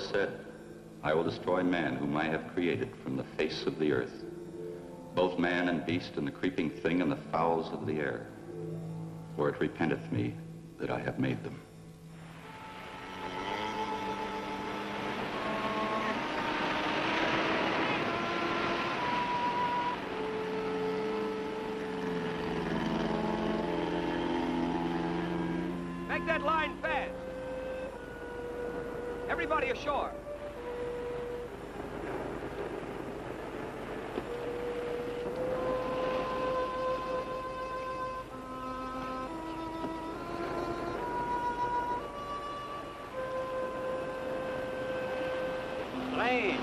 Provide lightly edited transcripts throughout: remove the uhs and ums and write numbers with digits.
said, I will destroy man whom I have created from the face of the earth, both man and beast and the creeping thing and the fowls of the air. For it repenteth me that I have made them. Make that line fast. Everybody ashore. Strange.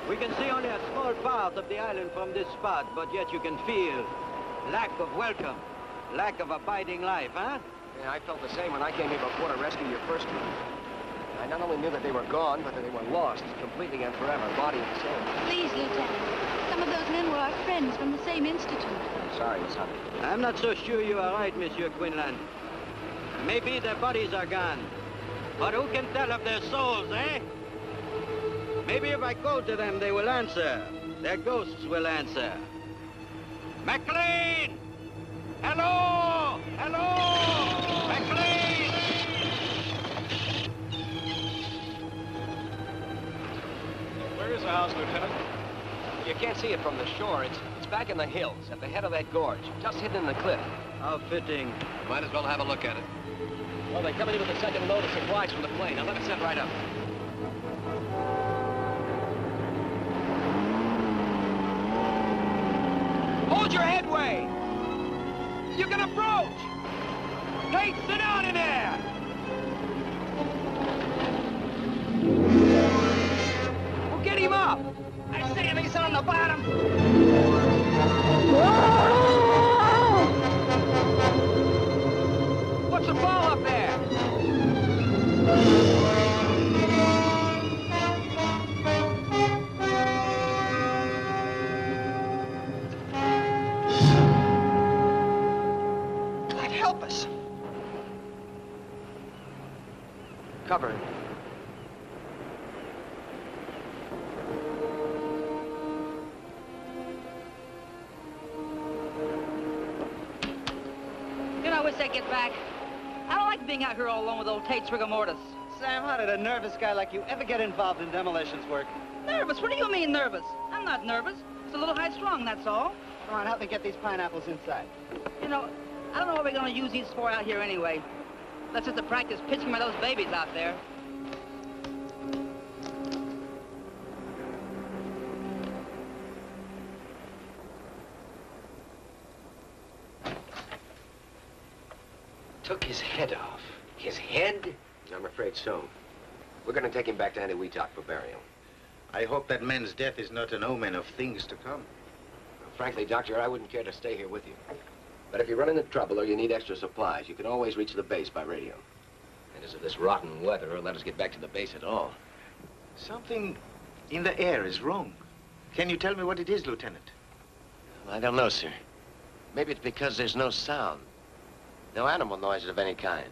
We can see only a small part of the island from this spot, but yet you can feel lack of welcome, lack of abiding life, huh? Yeah, I felt the same when I came here before to rescue your first group. I not only knew that they were gone, but that they were lost completely and forever, body and soul. Please, Lieutenant. Some of those men were our friends from the same institute. I'm sorry, Miss Hunter. I'm not so sure you are right, Monsieur Quinlan. Maybe their bodies are gone, but who can tell of their souls, eh? Maybe if I call to them, they will answer. Their ghosts will answer. McLean! Hello! Hello! McLean! Where is the house, Lieutenant? You can't see it from the shore. It's back in the hills, at the head of that gorge, just hidden in the cliff. How fitting. Might as well have a look at it. Well, they're coming in with the second load of supplies from the plane. Now let me set right up. Hold your headway! You can approach! Hey, sit down in there! Well, get him up! I say he's on the bottom! What's the fall up there? God help us. Cover him. You know, I wish they'd get back. I don't like being out here all alone with old Tate's rigor mortis. Sam, how did a nervous guy like you ever get involved in demolitions work? Nervous? What do you mean nervous? I'm not nervous. It's a little high-strung, that's all. Come on, help me get these pineapples inside. You know, I don't know what we're going to use these for out here anyway. That's just to practice pitching by those babies out there. Took his head off. His head? I'm afraid so. We're going to take him back to Eniwetok for burial. I hope that man's death is not an omen of things to come. Well, frankly, Doctor, I wouldn't care to stay here with you. But if you run into trouble or you need extra supplies, you can always reach the base by radio. And as if this rotten weather will let us get back to the base at all. Something in the air is wrong. Can you tell me what it is, Lieutenant? I don't know, sir. Maybe it's because there's no sound. No animal noises of any kind.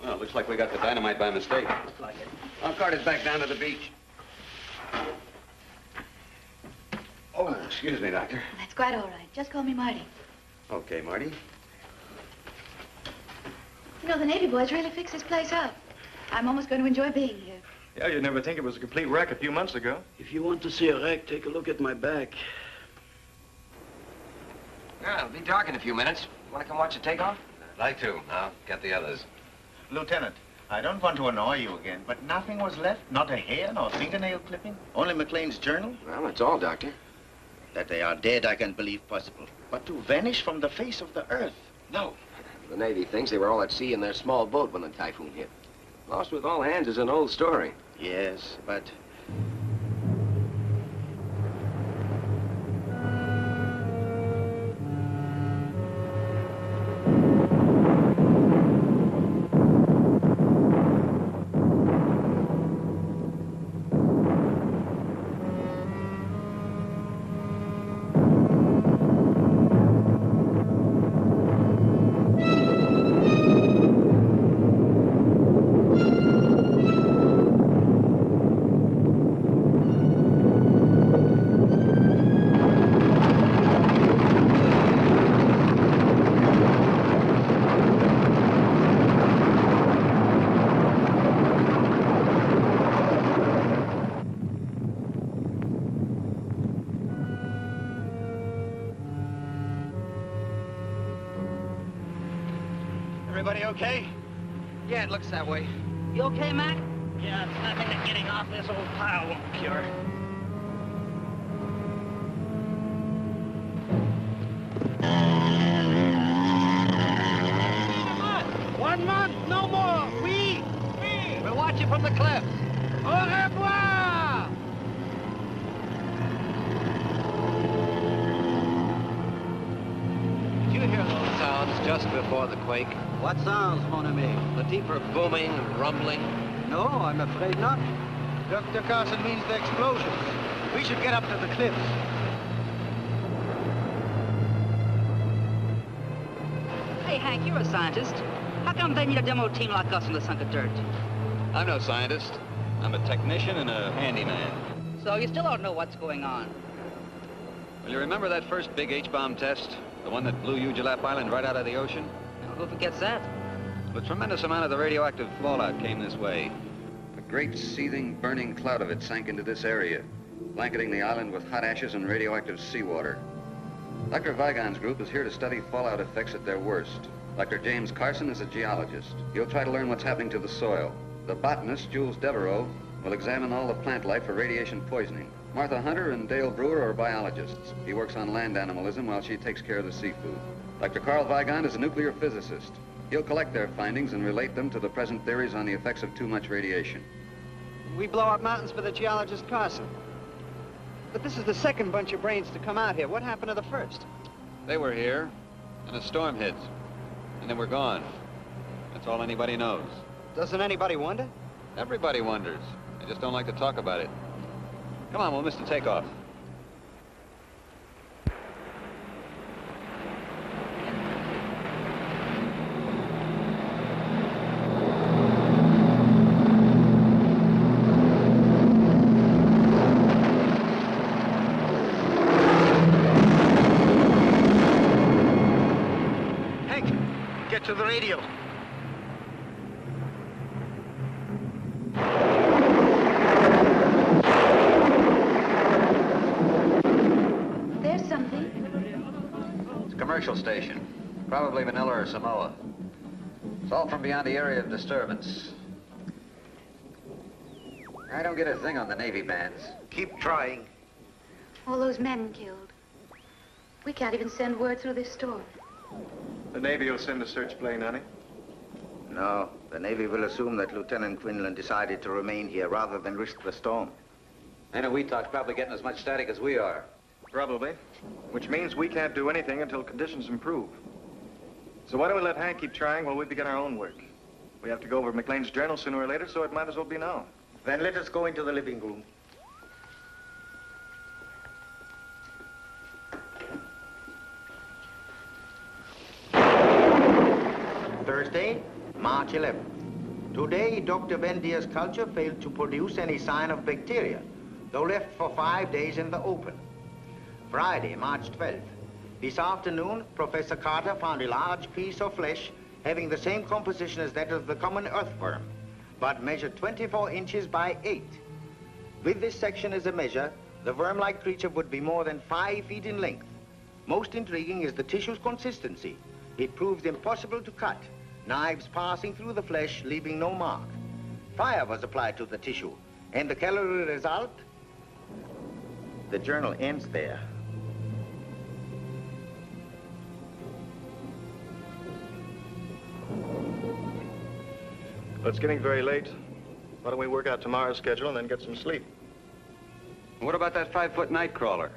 Well, looks like we got the dynamite by mistake. Looks like it. I'll cart it back down to the beach. Oh, excuse me, Doctor. That's quite all right. Just call me Marty. Okay, Marty. You know, the Navy boys really fixed this place up. I'm almost going to enjoy being here. Yeah, you'd never think it was a complete wreck a few months ago. If you want to see a wreck, take a look at my back. Yeah, it'll be dark in a few minutes. Want to come watch the takeoff? I'd like to. I'll get the others. Lieutenant, I don't want to annoy you again, but nothing was left? Not a hair, nor fingernail clipping? Only McLean's journal? Well, that's all, Doctor. That they are dead, I can believe possible. But to vanish from the face of the earth? No. The Navy thinks they were all at sea in their small boat when the typhoon hit. Lost with all hands is an old story. Yes, but... Everybody okay? Yeah, it looks that way. You okay, Mac? Yeah, it's nothing that getting off this old pile won't cure. One month, no more. We'll watch you from the cliff. Au revoir. Did you hear those sounds just before the quake? What sounds, mon ami? The deeper booming and rumbling? No, I'm afraid not. Dr. Carson means the explosions. We should get up to the cliffs. Hey, Hank, you're a scientist. How come they need a demo team like us in this hunk of dirt? I'm no scientist. I'm a technician and a handyman. So you still don't know what's going on? Well, you remember that first big H-bomb test? The one that blew Ujulap Island right out of the ocean? Who forgets that? A tremendous amount of the radioactive fallout came this way. A great seething, burning cloud of it sank into this area, blanketing the island with hot ashes and radioactive seawater. Dr. Vigon's group is here to study fallout effects at their worst. Dr. James Carson is a geologist. He'll try to learn what's happening to the soil. The botanist, Jules Devereaux, will examine all the plant life for radiation poisoning. Martha Hunter and Dale Brewer are biologists. He works on land animalism while she takes care of the seafood. Dr. Carl Vigon is a nuclear physicist. He'll collect their findings and relate them to the present theories on the effects of too much radiation. We blow up mountains for the geologist Carson. But this is the second bunch of brains to come out here. What happened to the first? They were here, and a storm hits, and then we're gone. That's all anybody knows. Doesn't anybody wonder? Everybody wonders. They just don't like to talk about it. Come on, we'll miss the takeoff. Hank, get to the radio. There's something. It's a commercial station. Probably Manila or Samoa. It's all from beyond the area of disturbance. I don't get a thing on the Navy bands. Keep trying. All those men killed. We can't even send word through this storm. The Navy will send a search plane, honey. No, the Navy will assume that Lieutenant Quinlan decided to remain here rather than risk the storm. I know Weetalk's probably getting as much static as we are. Probably. Which means we can't do anything until conditions improve. So why don't we let Hank keep trying while we begin our own work? We have to go over McLean's journal sooner or later, so it might as well be now. Then let us go into the living room. Thursday, March 11th. Today, Dr. Vendia's culture failed to produce any sign of bacteria, though left for 5 days in the open. Friday, March 12th. This afternoon, Professor Carter found a large piece of flesh having the same composition as that of the common earthworm, but measured 24 inches by 8. With this section as a measure, the worm-like creature would be more than 5 feet in length. Most intriguing is the tissue's consistency. It proves impossible to cut, knives passing through the flesh, leaving no mark. Fire was applied to the tissue, and the calorie result? The journal ends there. Well, it's getting very late. Why don't we work out tomorrow's schedule and then get some sleep? What about that 5-foot night crawler?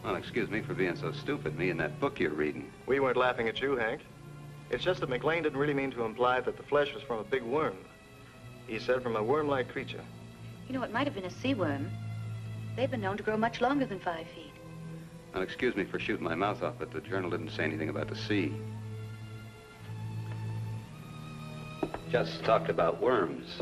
Well, excuse me for being so stupid, me and that book you're reading. We weren't laughing at you, Hank. It's just that McLean didn't really mean to imply that the flesh was from a big worm. He said from a worm-like creature. You know, it might have been a sea worm. They've been known to grow much longer than 5 feet. Now, excuse me for shooting my mouth off, but the journal didn't say anything about the sea. Just talked about worms.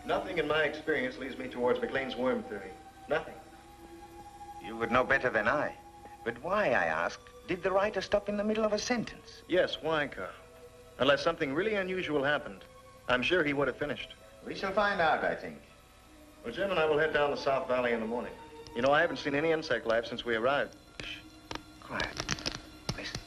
Nothing in my experience leads me towards McLean's worm theory. Nothing. You would know better than I. But why, I asked, did the writer stop in the middle of a sentence? Yes, why, Carl? Unless something really unusual happened, I'm sure he would have finished. We shall find out, I think. Well, Jim and I will head down the South Valley in the morning. You know, I haven't seen any insect life since we arrived. Shh. Quiet. Listen.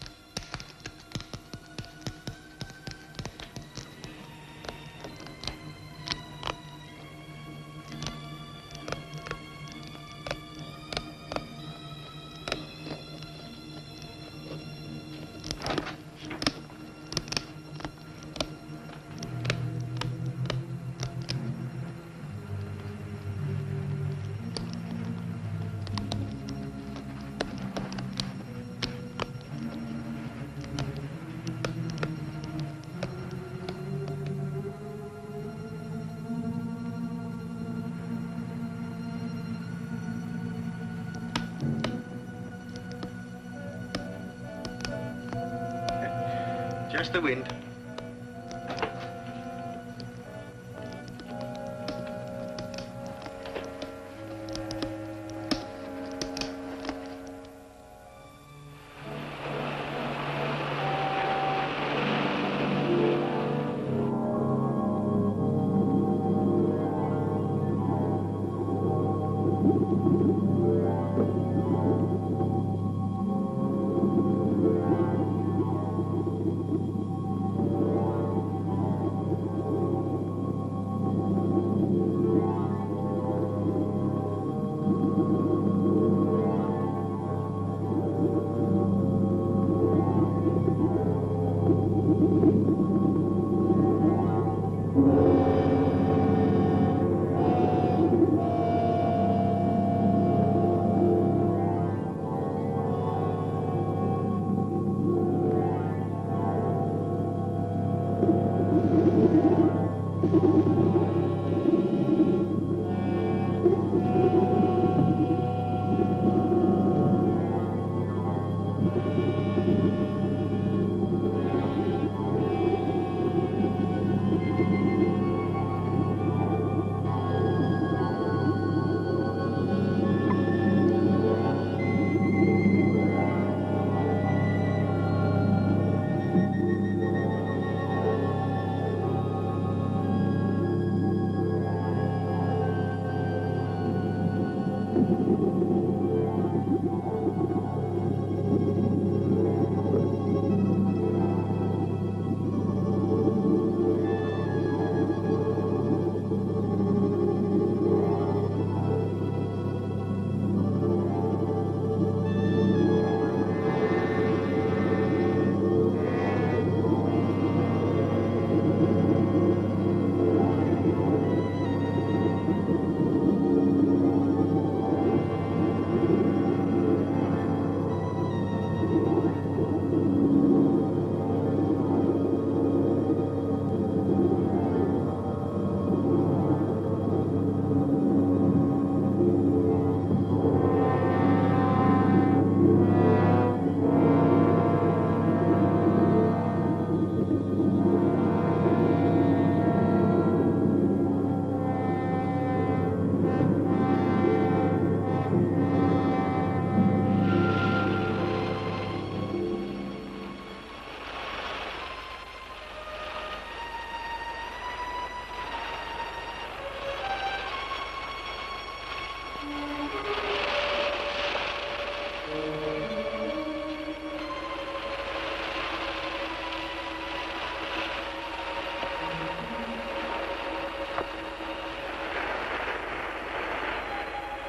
Just the wind.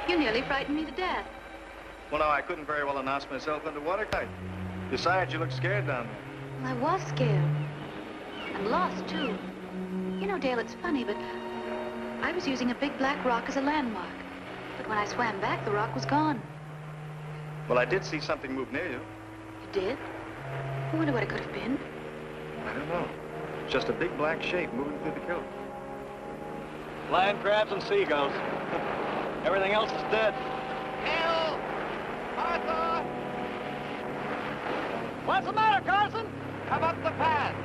You nearly frightened me to death. Well, now, I couldn't very well announce myself into watertight. Besides, you look scared down there. Well, I was scared. And lost, too. You know, Dale, it's funny, but I was using a big black rock as a landmark. But when I swam back, the rock was gone. Well, I did see something move near you. You did? I wonder what it could have been. I don't know. Just a big black shape moving through the kilt. Land crabs and seagulls. Everything else is dead. Bill! Arthur! What's the matter, Carson? Come up the path.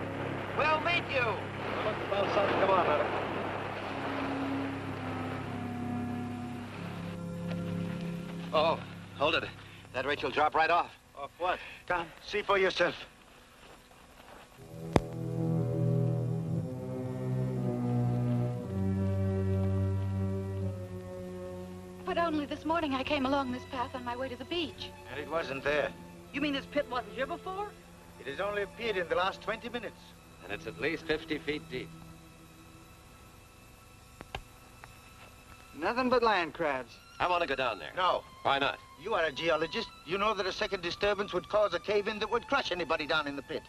We'll meet you. Look, about something. Come on, Adam. Oh, hold it. That rate will drop right off. Off what? Come, see for yourself. But only this morning I came along this path on my way to the beach. And it wasn't there. You mean this pit wasn't here before? It has only appeared in the last 20 minutes. And it's at least 50 feet deep. Nothing but land crabs. I want to go down there. No. Why not? You are a geologist. You know that a second disturbance would cause a cave-in that would crush anybody down in the pit.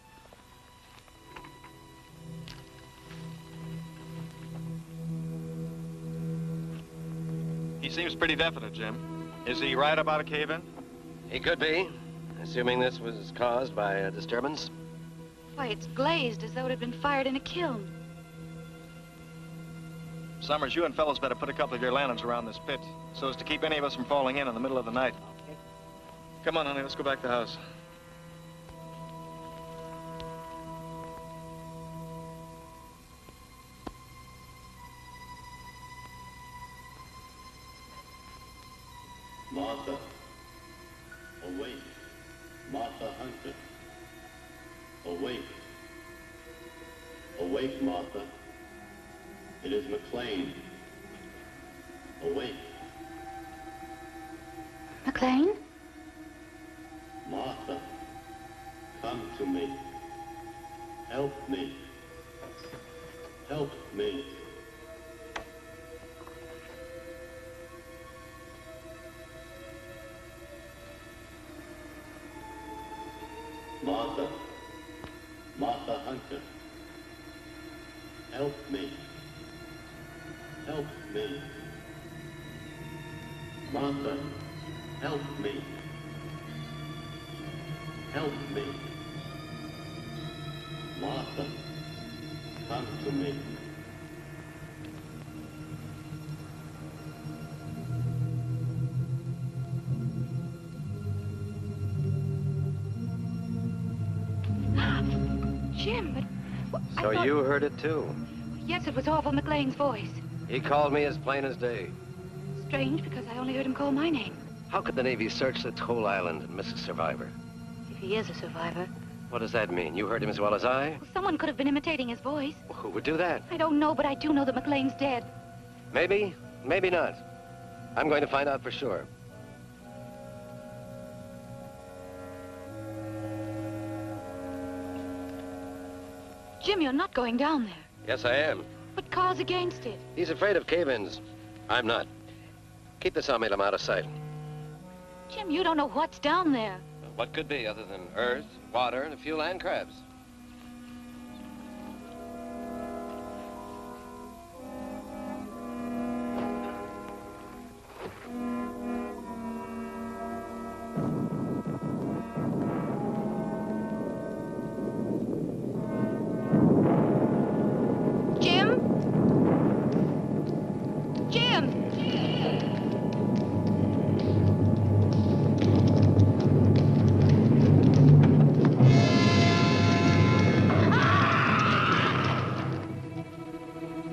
He seems pretty definite, Jim. Is he right about a cave-in? He could be, assuming this was caused by a disturbance. Why, it's glazed as though it had been fired in a kiln. Summers, you and fellows better put a couple of your lanterns around this pit so as to keep any of us from falling in the middle of the night. Okay. Come on, honey, let's go back to the house. Martha, awake. Martha Hunter, awake. Awake, Martha. It is McLean. Awake. McLean? Martha, come to me. Help me. Help me. Martha, Martha Hunter, help me. Help me. Martha, help me. Help me. Martha, come to me. Jim, but... I So thought... you heard it too? Yes, it was Orville McLean's voice. He called me as plain as day. Strange, because I only heard him call my name. How could the Navy search this whole island and miss a survivor? If he is a survivor. What does that mean? You heard him as well as I? Well, someone could have been imitating his voice. Who would do that? I don't know, but I do know that McLean's dead. Maybe, maybe not. I'm going to find out for sure. Jim, you're not going down there. Yes, I am. But Carl's against it. He's afraid of cave-ins. I'm not. Keep the sawmill out of sight. Jim, you don't know what's down there. What could be other than earth, water, and a few land crabs? Jim? Jim!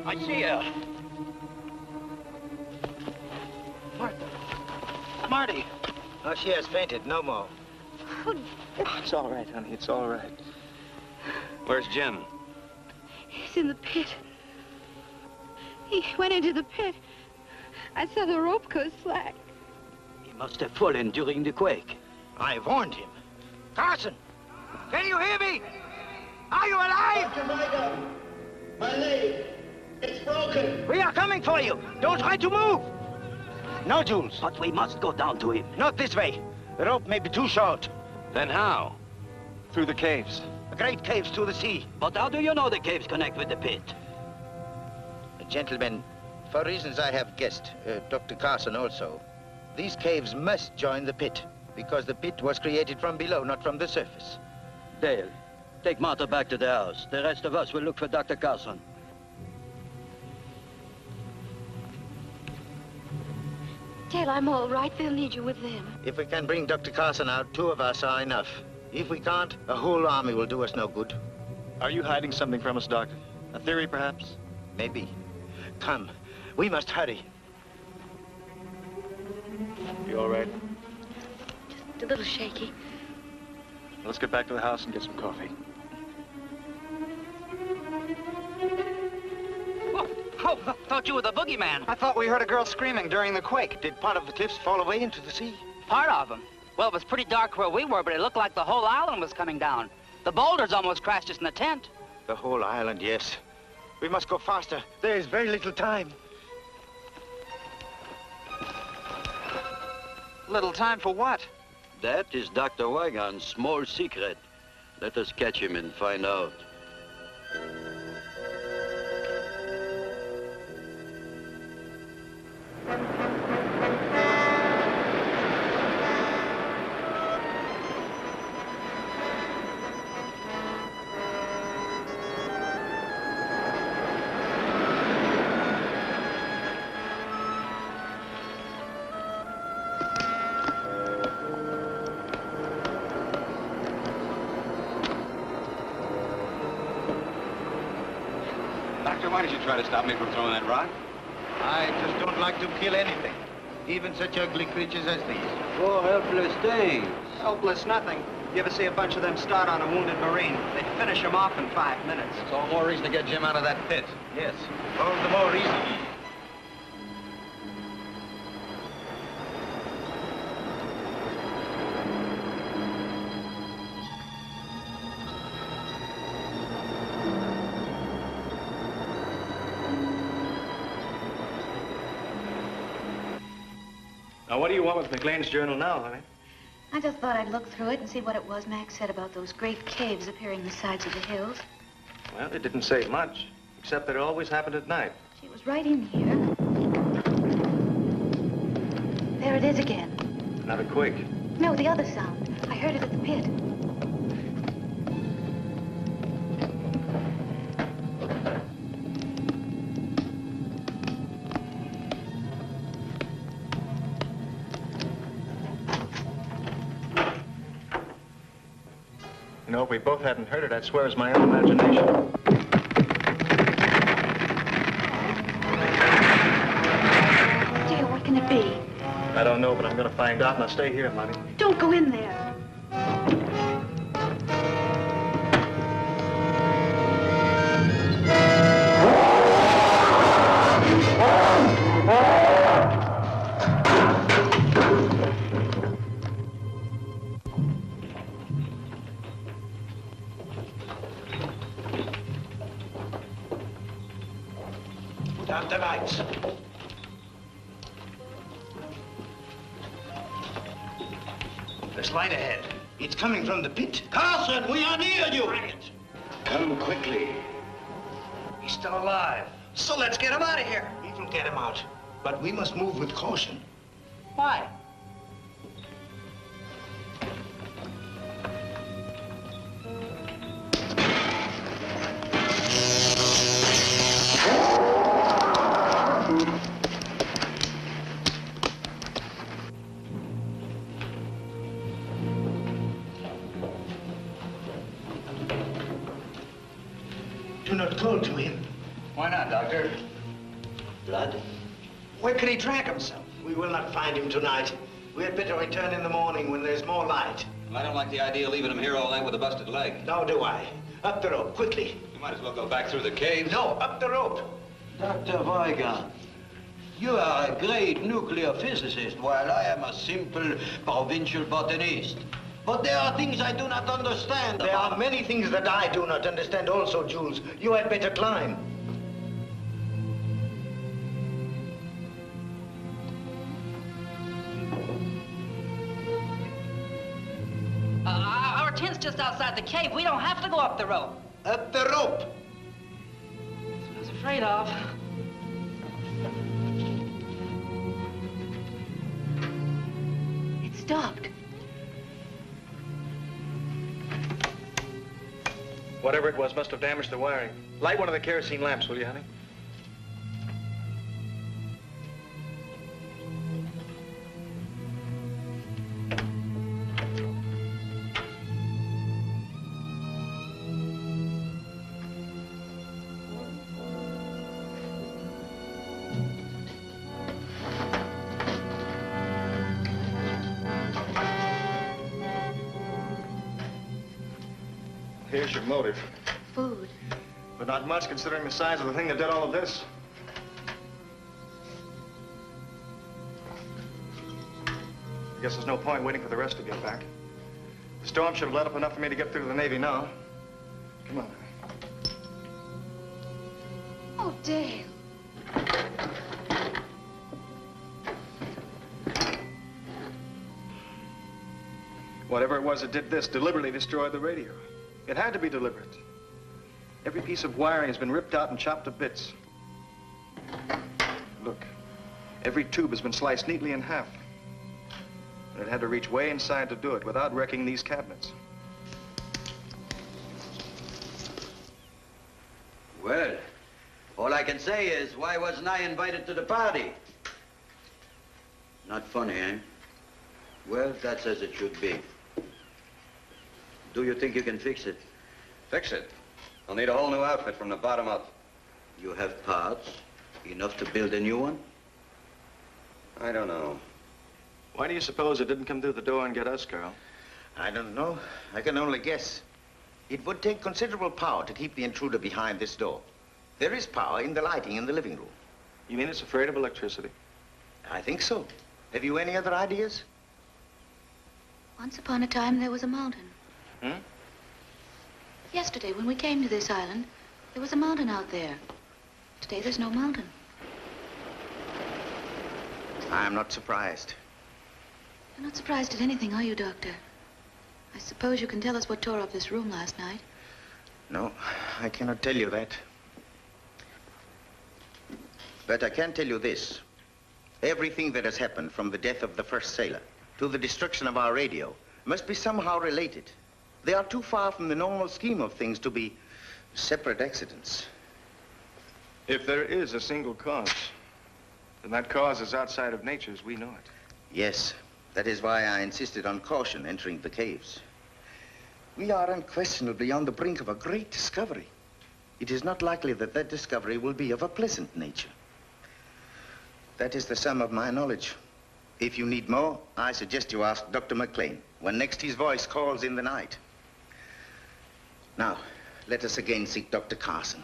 I see her. Marty. Oh, she has fainted. No more. It's all right, honey. It's all right. Where's Jim? He's in the pit. He went into the pit. I saw the rope go slack. He must have fallen during the quake. I warned him. Carson! Can you hear me? Are you alive? Dr. My leg, it's broken. We are coming for you. Don't try to move. No, Jules. But we must go down to him. Not this way. The rope may be too short. Then how? Through the caves. The great caves to the sea. But how do you know the caves connect with the pit? Gentlemen, for reasons I have guessed, Dr. Carson also, these caves must join the pit, because the pit was created from below, not from the surface. Dale, take Martha back to the house. The rest of us will look for Dr. Carson. Dale, I'm all right. They'll need you with them. If we can bring Dr. Carson out, 2 of us are enough. If we can't, a whole army will do us no good. Are you hiding something from us, Doctor? A theory, perhaps? Maybe. Come, we must hurry. You all right? a little shaky. Let's get back to the house and get some coffee. Oh, thought you were the boogeyman. I thought we heard a girl screaming during the quake. Did part of the cliffs fall away into the sea? Part of them. Well, it was pretty dark where we were, but it looked like the whole island was coming down. The boulders almost crashed us in the tent. The whole island, yes. We must go faster. There is very little time. Little time for what? That is Dr. Weigan's small secret. Let us catch him and find out. Doctor, why did you try to stop me from throwing that rock? I just don't like to kill anything, even such ugly creatures as these. Poor helpless things. Helpless nothing. You ever see a bunch of them start on a wounded Marine? They finish him off in 5 minutes. It's all more reason to get Jim out of that pit. Yes, all the more reason. Now, what do you want with McLean's journal now, honey? I just thought I'd look through it and see what it was Max said about those great caves appearing in the sides of the hills. Well, it didn't say much, except that it always happened at night. She was right in here. There it is again. Not a quake. No, the other sound. I heard it at the pit. You know, if we both hadn't heard it, I'd swear it's my own imagination. Dear, what can it be? I don't know, but I'm going to find out. Now, stay here, Monty. Don't go in there. Down the lights. There's light ahead. It's coming from the pit. Carson, we are near you. Brilliant. Come quickly. He's still alive. So let's get him out of here. We will get him out, but we must move with caution. Why? Do not call to him. Why not, Doctor? Blood? Where could he drag himself? We will not find him tonight. We had better return in the morning when there's more light. Well, I don't like the idea of leaving him here all night with a busted leg. Nor do I. Up the rope, quickly. You might as well go back through the caves. No, up the rope. Dr. Weigan, you are a great nuclear physicist, while I am a simple provincial botanist. But there are things I do not understand. There are many things that I do not understand also, Jules. You had better climb. Our tent's just outside the cave. We don't have to go up the rope. Up the rope. That's what I was afraid of. It stopped. Whatever it was must have damaged the wiring. Light one of the kerosene lamps, will you, honey? Here's your motive. Food. But not much considering the size of the thing that did all of this. I guess there's no point waiting for the rest to get back. The storm should have let up enough for me to get through to the Navy now. Come on. Oh, Dale. Whatever it was that did this deliberately destroyed the radio. It had to be deliberate. Every piece of wiring has been ripped out and chopped to bits. Look, every tube has been sliced neatly in half. And it had to reach way inside to do it without wrecking these cabinets. Well, all I can say is, why wasn't I invited to the party? Not funny, eh? Well, that's as it should be. Do you think you can fix it? Fix it? I'll need a whole new outfit from the bottom up. You have parts, enough to build a new one? I don't know. Why do you suppose it didn't come through the door and get us, Carl? I don't know. I can only guess. It would take considerable power to keep the intruder behind this door. There is power in the lighting in the living room. You mean it's afraid of electricity? I think so. Have you any other ideas? Once upon a time, there was a mountain. Hmm? Yesterday, when we came to this island, there was a mountain out there. Today, there's no mountain. I'm not surprised. You're not surprised at anything, are you, Doctor? I suppose you can tell us what tore up this room last night. No, I cannot tell you that. But I can tell you this. Everything that has happened from the death of the first sailor to the destruction of our radio must be somehow related. They are too far from the normal scheme of things to be separate accidents. If there is a single cause, then that cause is outside of nature as we know it. Yes, that is why I insisted on caution entering the caves. We are unquestionably on the brink of a great discovery. It is not likely that that discovery will be of a pleasant nature. That is the sum of my knowledge. If you need more, I suggest you ask Dr. McLean when next his voice calls in the night. Now, let us again seek Dr. Carson.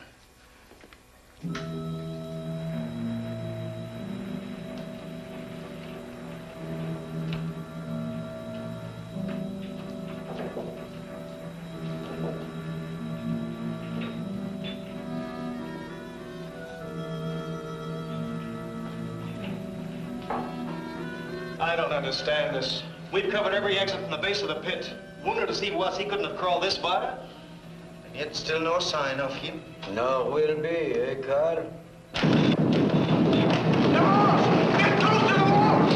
I don't understand this. We've covered every exit from the base of the pit. Wonder to see he was, he couldn't have crawled this far. And yet still no sign of him. No, will be, eh, Carl? Get close to the wall!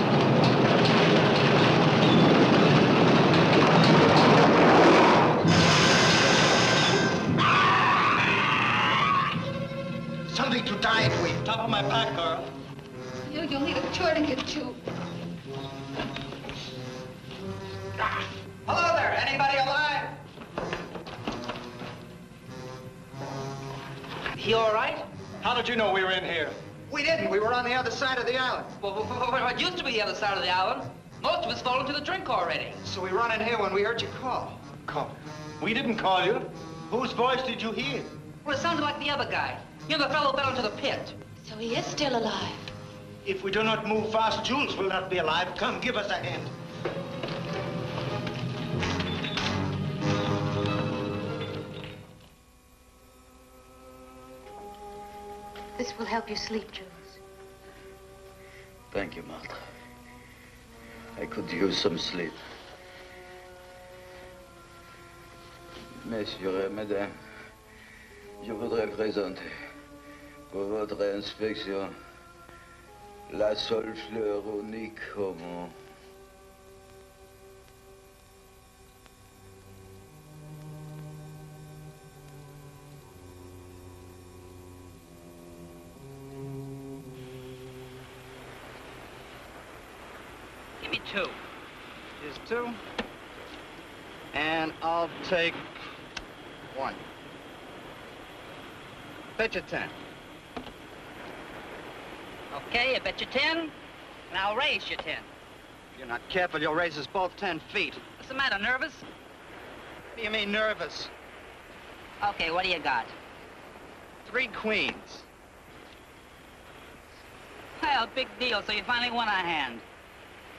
Something to tie it with. Top of my pack, Carl. You'll need a tourniquet, too. Hello there, anybody alive? You all right? How did you know we were in here? We didn't. We were on the other side of the island. Well, what used to be the other side of the island? Most of us fall into the drink already. So we run in here when we heard you call. Call. We didn't call you. Whose voice did you hear? Well, it sounded like the other guy. You know, the fellow fell into the pit. So he is still alive. If we do not move fast, Jules will not be alive. Come, give us a hand. This will help you sleep, Jules. Thank you, Martha. I could use some sleep. Messieurs et mesdames, je voudrais présenter pour votre inspection la seule fleur unique au monde. Give me two. Here's two. And I'll take one. Bet you 10. Okay, I bet you 10, and I'll raise you 10. If you're not careful, you'll raise us both 10 feet. What's the matter, nervous? What do you mean, nervous? Okay, what do you got? 3 queens. Well, big deal, so you finally won a hand.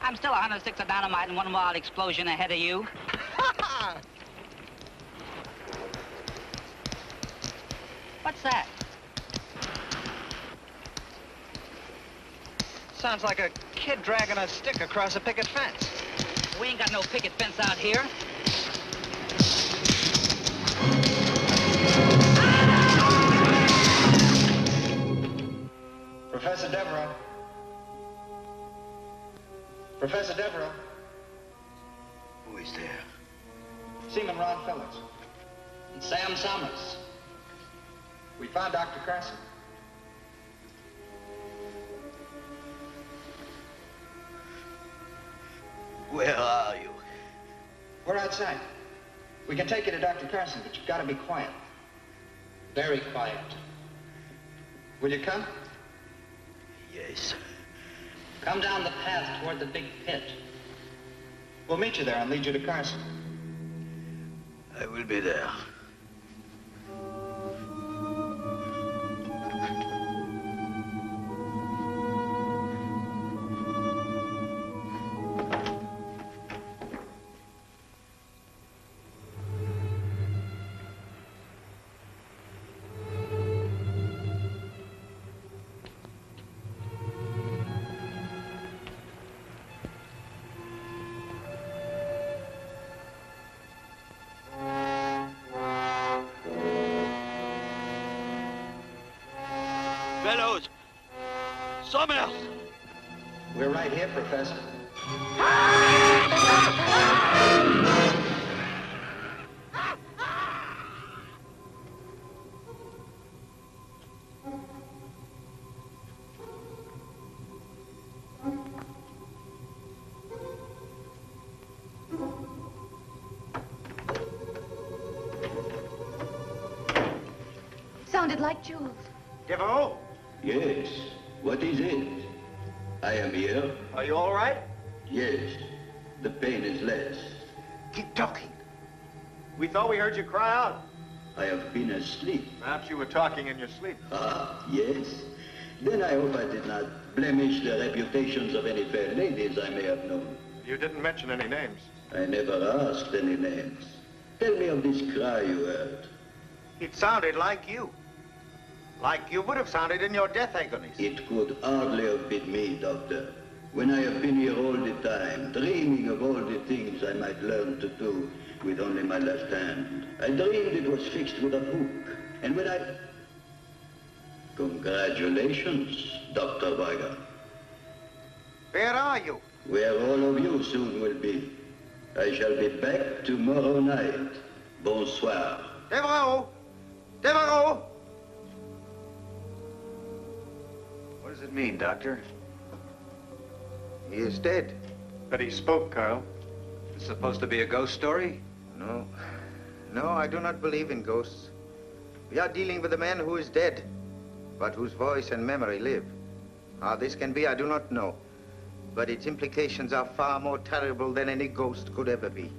I'm still 100 sticks of dynamite and one wild explosion ahead of you. What's that? Sounds like a kid dragging a stick across a picket fence. We ain't got no picket fence out here. Professor Devereaux. Professor Devereaux. Who is there? Seaman Ron Phillips. And Sam Summers. We found Dr. Carson. Where are you? We're outside. We can take you to Dr. Carson, but you've got to be quiet. Very quiet. Will you come? Yes. Come down the path toward the big pit. We'll meet you there and lead you to Carson. I will be there. Fellows! Summers! We're right here, Professor. Sounded like Jules. Devereaux? Yes. What is it? I am here. Are you all right? Yes. The pain is less. Keep talking. We thought we heard you cry out. I have been asleep. Perhaps you were talking in your sleep. Ah, yes. Then I hope I did not blemish the reputations of any fair ladies I may have known. You didn't mention any names. I never asked any names. Tell me of this cry you heard. It sounded like you. Like you would have sounded in your death agonies. It could hardly have been me, Doctor. When I have been here all the time, dreaming of all the things I might learn to do with only my left hand. I dreamed it was fixed with a hook. And when I... Congratulations, Dr. Weiger. Where are you? Where all of you soon will be. I shall be back tomorrow night. Bonsoir. Devereaux! Devereaux! What does it mean, Doctor? He is dead. But he spoke, Carl. It's supposed to be a ghost story? No. No, I do not believe in ghosts. We are dealing with a man who is dead, but whose voice and memory live. How this can be, I do not know. But its implications are far more terrible than any ghost could ever be.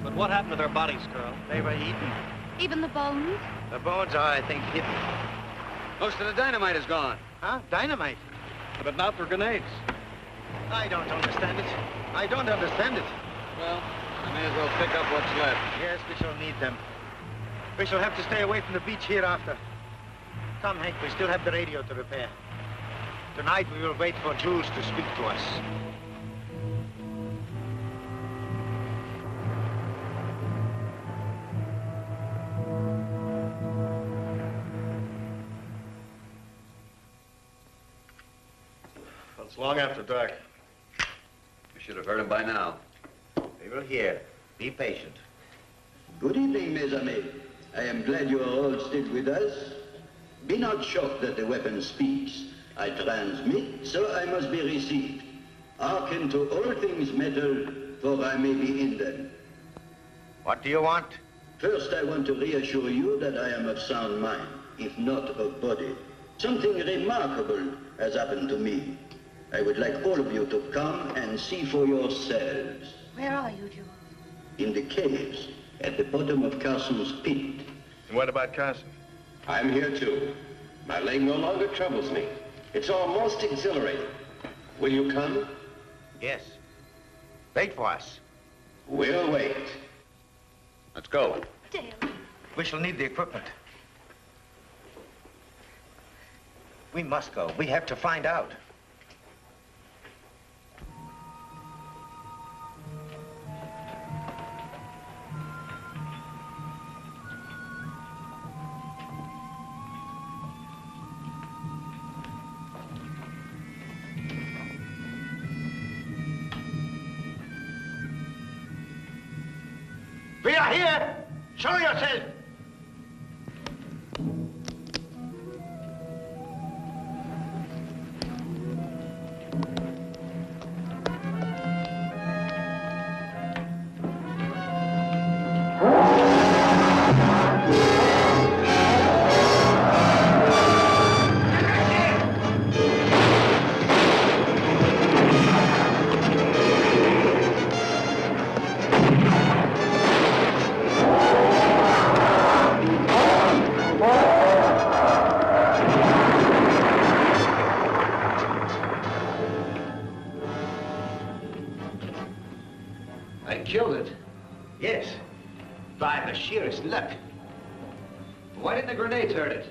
But what happened to their bodies, Carl? They were eaten. Even the bones? The bones are, I think, hidden. Most of the dynamite is gone. Huh? Dynamite? But not their grenades. I don't understand it. I don't understand it. Well, I may as well pick up what's left. Yes, we shall need them. We shall have to stay away from the beach hereafter. Come, Hank, we still have the radio to repair. Tonight we will wait for Jules to speak to us. Well, it's long after dark. We should have heard him by now. We will hear. Be patient. Good evening, mes amis. I am glad you are all still with us. Be not shocked that the weapon speaks, I transmit, so I must be received. Hearken to all things metal, for I may be in them. What do you want? First, I want to reassure you that I am of sound mind, if not of body. Something remarkable has happened to me. I would like all of you to come and see for yourselves. Where are you, Jules? In the caves, at the bottom of Carson's pit. And what about Carson? I'm here too. My leg no longer troubles me. It's almost exhilarating. Will you come? Yes. Wait for us. We'll wait. Let's go. Dale. We shall need the equipment. We must go. We have to find out. We are here! Show yourself! I killed it. Yes. By the sheerest luck. Why didn't the grenades hurt it?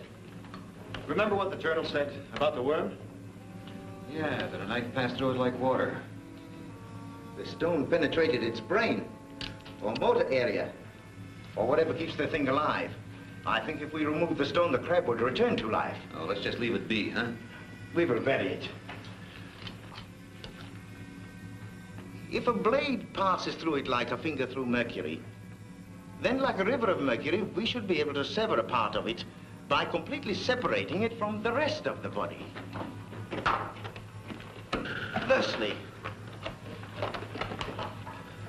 Remember what the journal said about the worm? Yeah, that a knife passed through it like water. The stone penetrated its brain, or motor area, or whatever keeps the thing alive. I think if we remove the stone, the crab would return to life. Oh, let's just leave it be, huh? We will bury it. If a blade passes through it like a finger through mercury, then like a river of mercury, we should be able to sever a part of it by completely separating it from the rest of the body. Thusly.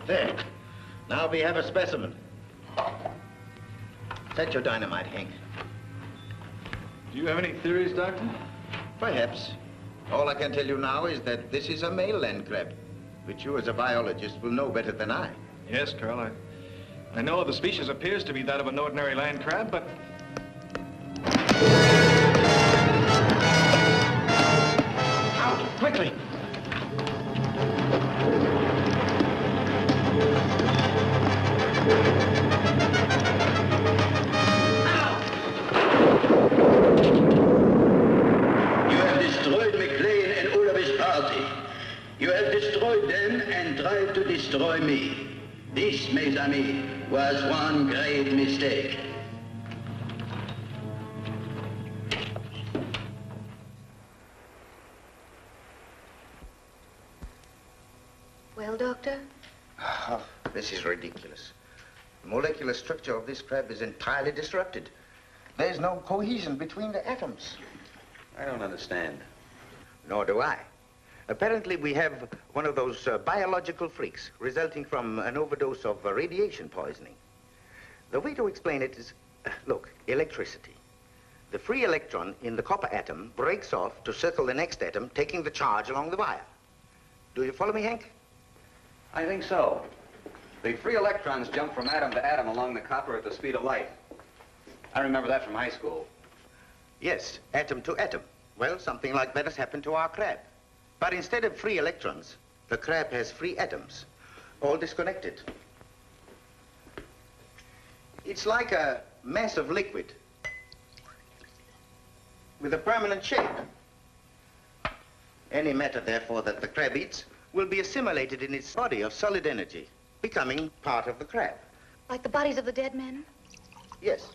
There. Now we have a specimen. Set your dynamite, Hank. Do you have any theories, Doctor? Perhaps. All I can tell you now is that this is a male land crab, which you as a biologist will know better than I. Yes, Carl. I know the species appears to be that of an ordinary land crab, but... Out, quickly! You have destroyed McLean and all of his party. You have destroyed them and tried to destroy me. This, mes amis, was one great mistake. Well, Doctor? Oh, this is ridiculous. The molecular structure of this crab is entirely disrupted. There's no cohesion between the atoms. I don't understand. Nor do I. Apparently, we have one of those biological freaks resulting from an overdose of radiation poisoning. The way to explain it is, look, electricity. The free electron in the copper atom breaks off to circle the next atom, taking the charge along the wire. Do you follow me, Hank? I think so. The free electrons jump from atom to atom along the copper at the speed of light. I remember that from high school. Yes, atom to atom. Well, something like that has happened to our crab. But instead of free electrons, the crab has free atoms, all disconnected. It's like a mass of liquid with a permanent shape. Any matter, therefore, that the crab eats will be assimilated in its body of solid energy, becoming part of the crab. Like the bodies of the dead men? Yes.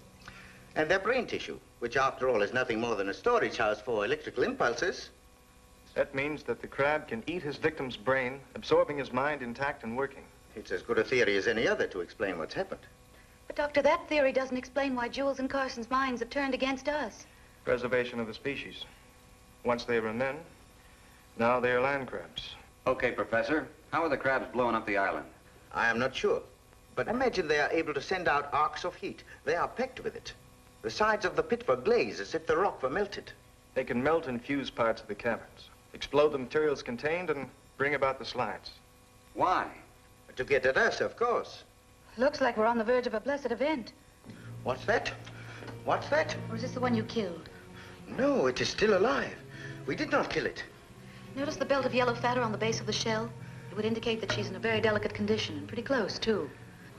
And their brain tissue, which after all is nothing more than a storage house for electrical impulses. That means that the crab can eat his victim's brain, absorbing his mind intact and working. It's as good a theory as any other to explain what's happened. But, Doctor, that theory doesn't explain why Jules and Carson's minds have turned against us. Preservation of the species. Once they were men, now they are land crabs. Okay, Professor. How are the crabs blowing up the island? I am not sure. But imagine they are able to send out arcs of heat. They are packed with it. The sides of the pit were glazed as if the rock were melted. They can melt and fuse parts of the caverns, explode the materials contained, and bring about the slides. Why? To get at us, of course. Looks like we're on the verge of a blessed event. What's that? What's that? Or is this the one you killed? No, it is still alive. We did not kill it. Notice the belt of yellow fat around the base of the shell? It would indicate that she's in a very delicate condition, and pretty close, too.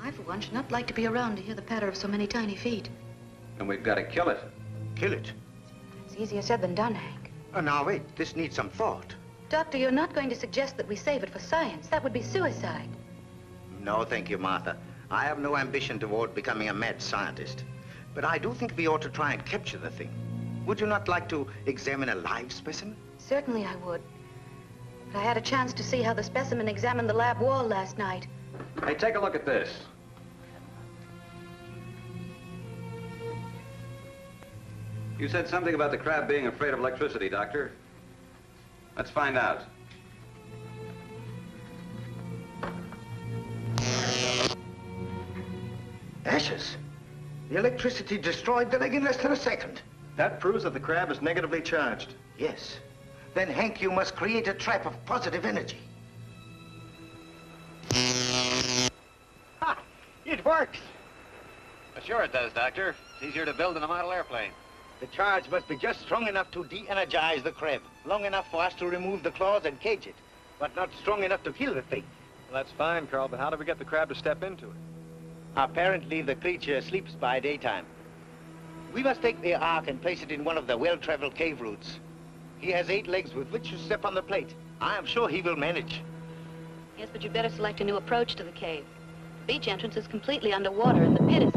I, for one, should not like to be around to hear the patter of so many tiny feet. And we've got to kill it. Kill it? It's easier said than done, Hank. Now, wait. This needs some thought. Doctor, you're not going to suggest that we save it for science. That would be suicide. No, thank you, Martha. I have no ambition toward becoming a mad scientist. But I do think we ought to try and capture the thing. Would you not like to examine a live specimen? Certainly I would. But I had a chance to see how the specimen examined the lab wall last night. Hey, take a look at this. You said something about the crab being afraid of electricity, Doctor. Let's find out. Ashes. The electricity destroyed the leg in less than a second. That proves that the crab is negatively charged. Yes. Then, Hank, you must create a trap of positive energy. Ha! It works. Sure it does, Doctor. It's easier to build than a model airplane. The charge must be just strong enough to de-energize the crab. Long enough for us to remove the claws and cage it. But not strong enough to kill the thing. Well, that's fine, Carl, but how do we get the crab to step into it? Apparently, the creature sleeps by daytime. We must take the ark and place it in one of the well-traveled cave routes. He has 8 legs with which to step on the plate. I am sure he will manage. Yes, but you'd better select a new approach to the cave. The beach entrance is completely underwater, and the pit is...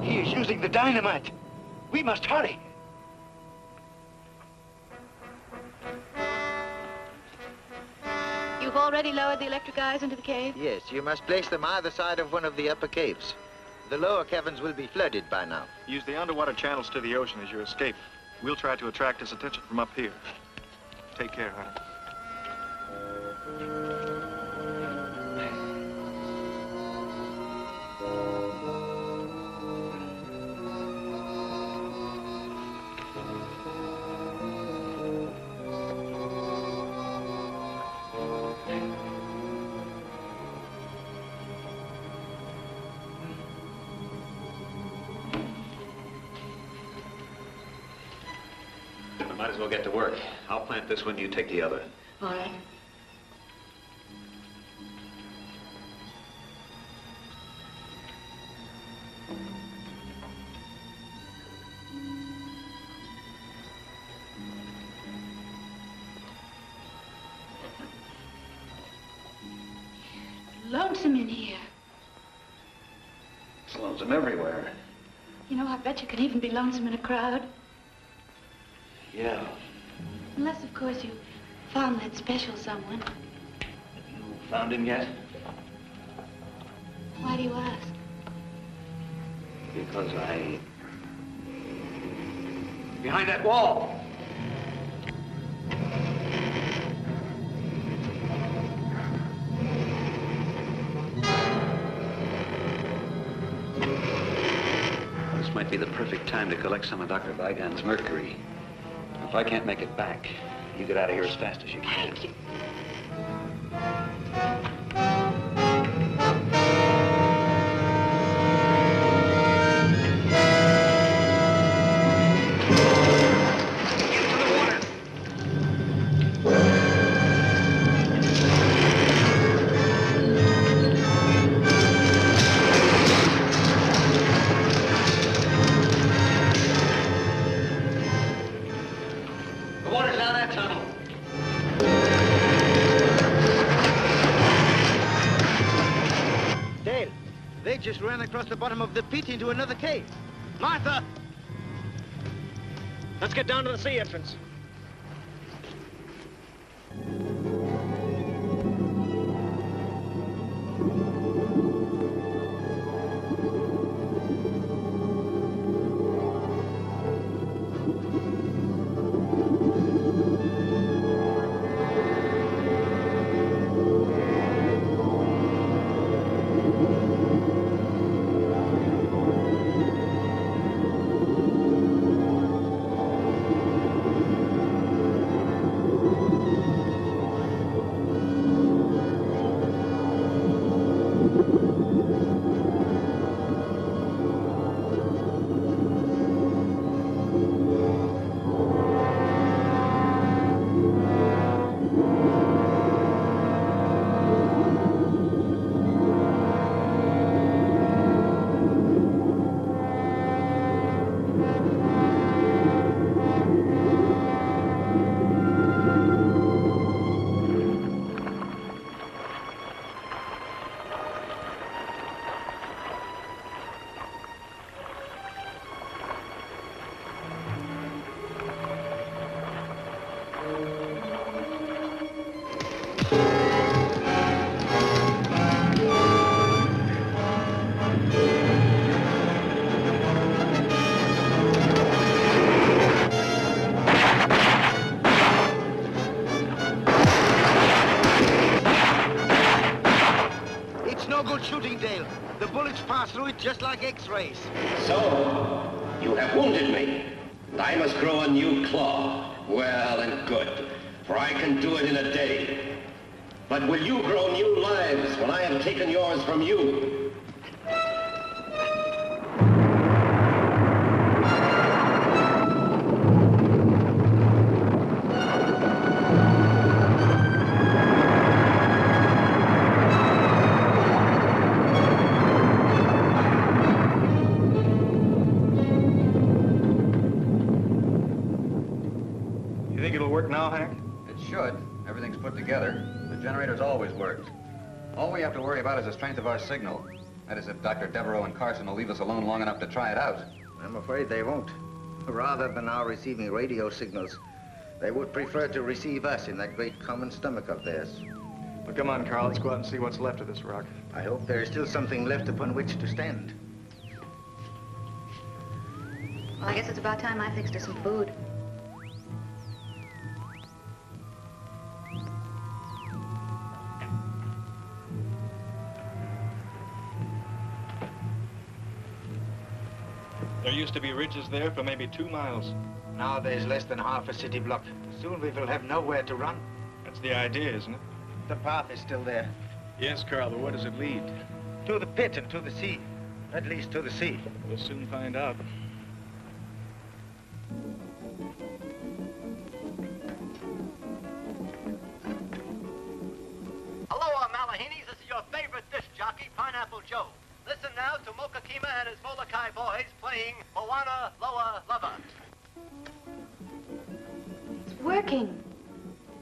He is using the dynamite. We must hurry. You've already lowered the electric eyes into the cave? Yes, you must place them either side of one of the upper caves. The lower caverns will be flooded by now. Use the underwater channels to the ocean as your escape. We'll try to attract his attention from up here. Take care, honey. Might as well get to work. I'll plant this one, you take the other. All right. Lonesome in here. It's lonesome everywhere. You know, I bet you can even be lonesome in a crowd. Yeah. Unless, of course, you found that special someone. You found him yet? Why do you ask? Because behind that wall. This might be the perfect time to collect some of Dr. Vigon's mercury. If I can't make it back, you get out of here as fast as you can. Thank you. Just ran across the bottom of the pit into another cave. Martha! Let's get down to the sea entrance. Shooting, Dale. The bullets pass through it just like X-rays. So, you have wounded me. I must grow a new claw. Well and good, for I can do it in a day. But will you grow new lives when I have taken yours from you? Now, Hank? It should. Everything's put together. The generator's always worked. All we have to worry about is the strength of our signal. That is, if Dr. Devereaux and Carson will leave us alone long enough to try it out. I'm afraid they won't. Rather than our receiving radio signals, they would prefer to receive us in that great common stomach of theirs. Well, come on, Carl. Let's go out and see what's left of this rock. I hope there is still something left upon which to stand. Well, I guess it's about time I fixed her some food. There used to be ridges there for maybe 2 miles. Now there's less than half a city block. Soon we will have nowhere to run. That's the idea, isn't it? The path is still there. Yes, Carl, but where does it lead? To the pit and to the sea. At least to the sea. We'll soon find out. Aloha, Malahinis. This is your favorite disc jockey, Pineapple Joe. Listen now to Mokakima and his Molokai boys playing Moana Loa Lava. It's working.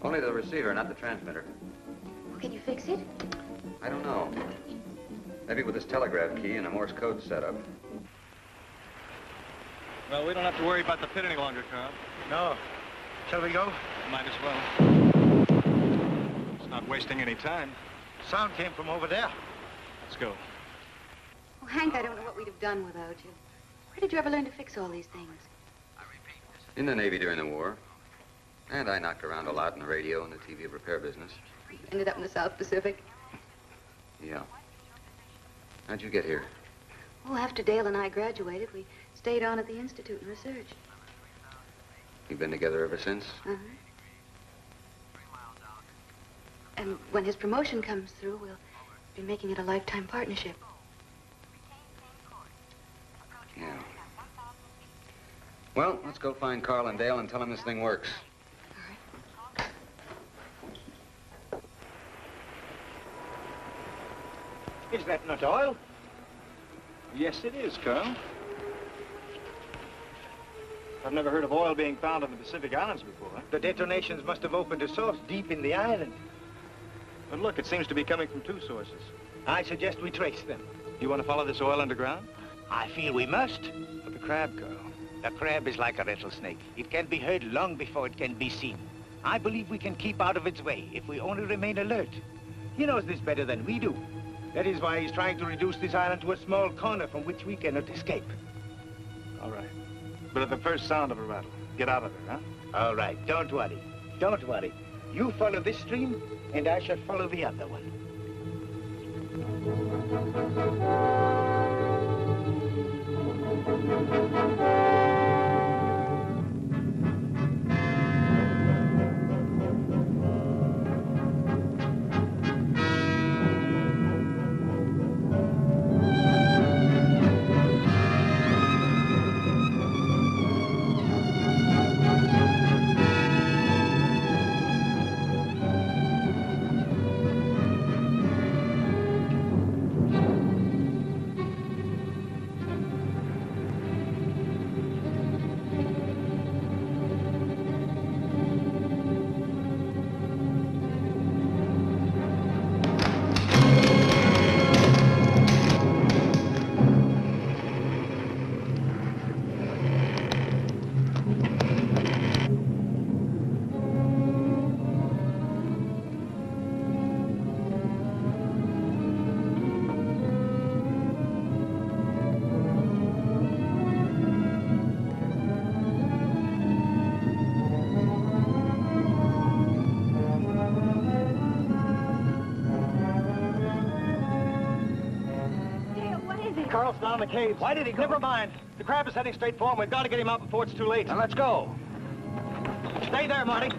Only the receiver, not the transmitter. Well, can you fix it? I don't know. Maybe with this telegraph key and a Morse code setup. Well, we don't have to worry about the pit any longer, Carl. No. Shall we go? Might as well. It's not wasting any time. Sound came from over there. Let's go. Oh, Hank, I don't know what we'd have done without you. Where did you ever learn to fix all these things? In the Navy during the war. And I knocked around a lot in the radio and the TV repair business. You ended up in the South Pacific? Yeah. How'd you get here? Oh, after Dale and I graduated, we stayed on at the Institute and research. You've been together ever since? Uh-huh. And when his promotion comes through, we'll be making it a lifetime partnership. Yeah. Well, let's go find Carl and Dale and tell them this thing works. Is that not oil? Yes, it is, Carl. I've never heard of oil being found on the Pacific Islands before. The detonations must have opened a source deep in the island. But look, it seems to be coming from 2 sources. I suggest we trace them. You want to follow this oil underground? I feel we must. But the crab, Carl. The crab is like a rattlesnake. It can be heard long before it can be seen. I believe we can keep out of its way if we only remain alert. He knows this better than we do. That is why he's trying to reduce this island to a small corner from which we cannot escape. All right. But at the first sound of a rattle, get out of there, huh? All right, don't worry. Don't worry. You follow this stream, and I shall follow the other one. Carl's down in the caves. Why did he go? Never mind. The crab is heading straight for him. We've got to get him out before it's too late. Now, let's go. Stay there, Marty.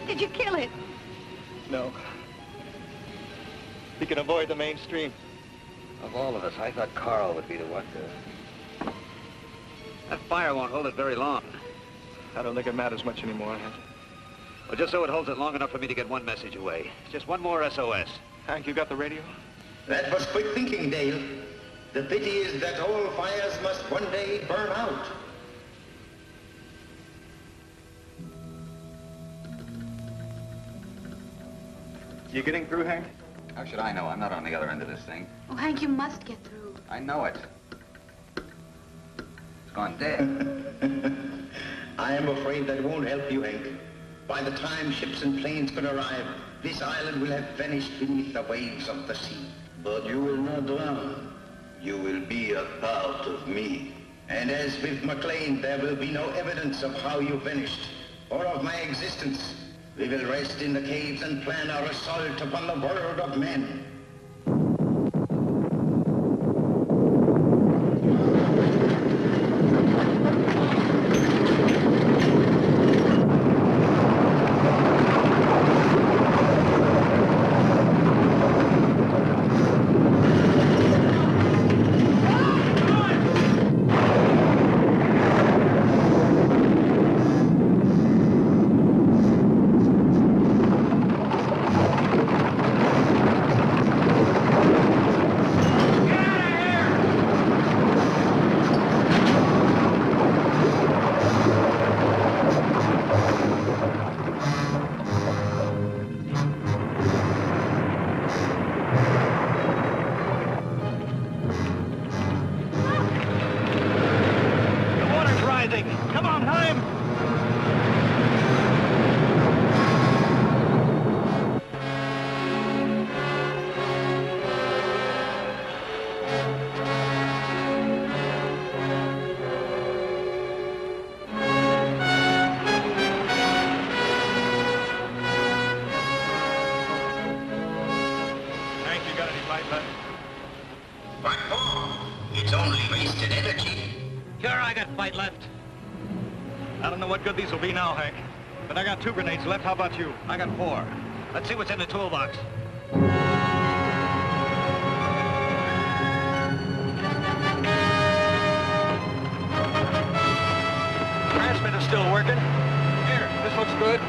Did you kill it? No. He can avoid the mainstream. Of all of us, I thought Carl would be the one to... That fire won't hold it very long. I don't think it matters much anymore, Hank. Well, just so it holds it long enough for me to get one message away. Just one more SOS. Hank, you got the radio? That was quick thinking, Dale. The pity is that all fires must one day burn out. You getting through, Hank? How should I know? I'm not on the other end of this thing. Oh, Hank, you must get through. I know it. It's gone dead. I am afraid that won't help you, Hank. By the time ships and planes can arrive, this island will have vanished beneath the waves of the sea. But you will not drown. You will be a part of me. And as with McLean, there will be no evidence of how you vanished, or of my existence. We will rest in the caves and plan our assault upon the world of men. Come on, time! Hank, you got any fight left? What for? It's only wasted energy. Sure, I got fight left. I don't know what good these will be now, Hank. But I got 2 grenades left. How about you? I got 4. Let's see what's in the toolbox. Transmitter's still working. Here, this looks good.